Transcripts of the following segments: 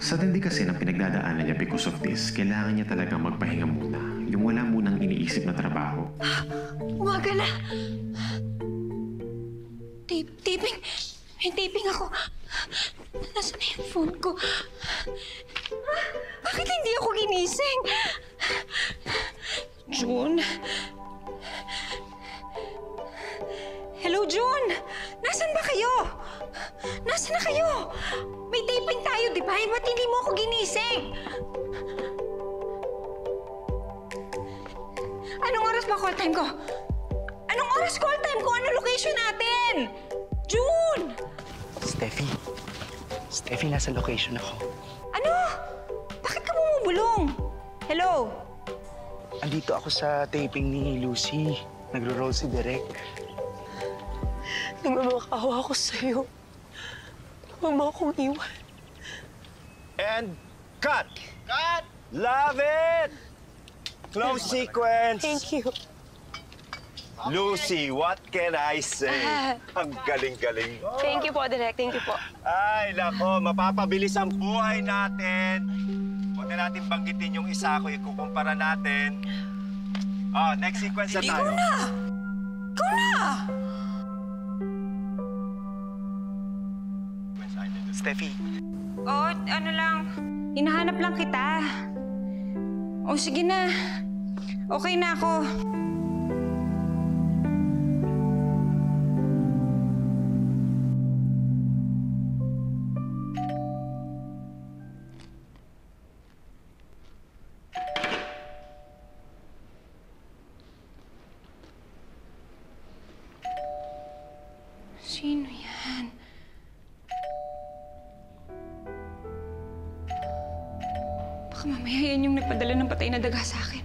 Sa tindi kasi ng pinagdadaanan niya because of this, kailangan niya talagang magpahinga muna. Yung wala munang iniisip na trabaho. Umaga na. Taping. May taping ako. Nasaan na yung phone ko? Bakit hindi ako ginising? June? Hello, June? Nasaan ba kayo? Nasaan na kayo? May taping tayo, di ba? Ba't hindi mo ako ginising? Anong oras ba call time ko? Anong oras call time ko? Anong location natin? June! Steffi, nasa location ako. Ano? Bakit ka bumubulong? Hello? Andito ako sa taping ni Lucy. Nagro-roll si Derek. Nagmamakawa ako sa'yo. Huwag mo akong iwan. And cut! Cut! Love it! Close sequence! Thank you. Lucy, what can I say? Ang galing-galing. Thank you po, Direk. Thank you po. Ay, nako, mapapabilis ang buhay natin. Huwag na natin banggitin yung isa ko, ikukumpara natin. Oh, next sequence na tayo. Ikaw na! Ikaw na! Steffi, Ano lang, hinahanap lang kita. Sige na. Okay na ako. Sino yan? Baka mamaya yan yung nagpadala ng patay na daga sa akin.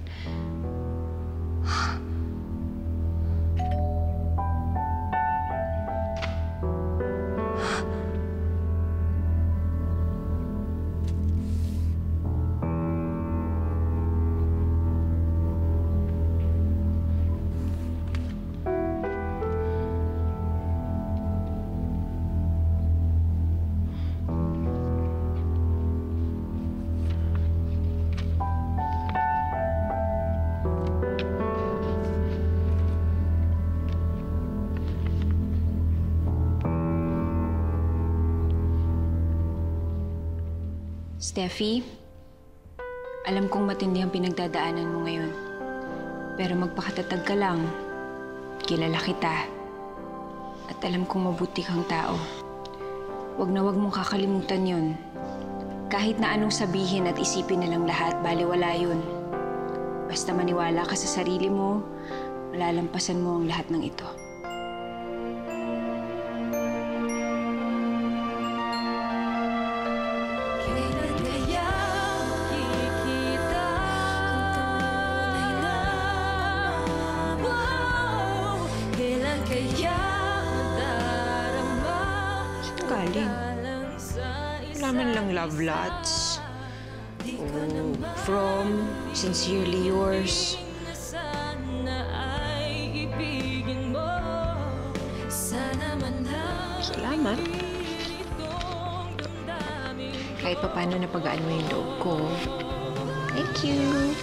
Steffi, alam kong matindi ang pinagdadaanan mo ngayon. Pero magpakatatag ka lang. Kilala kita. At alam kong mabuti kang tao. Huwag mong kakalimutan yon. Kahit na anong sabihin at isipin nilang lahat, baliwala yun. Basta maniwala ka sa sarili mo, malalampasan mo ang lahat ng ito. Galing. Wala man lang love lots. From Sincerely Yours. Salamat. Kahit pa paano napagaan mo yung loob ko. Thank you.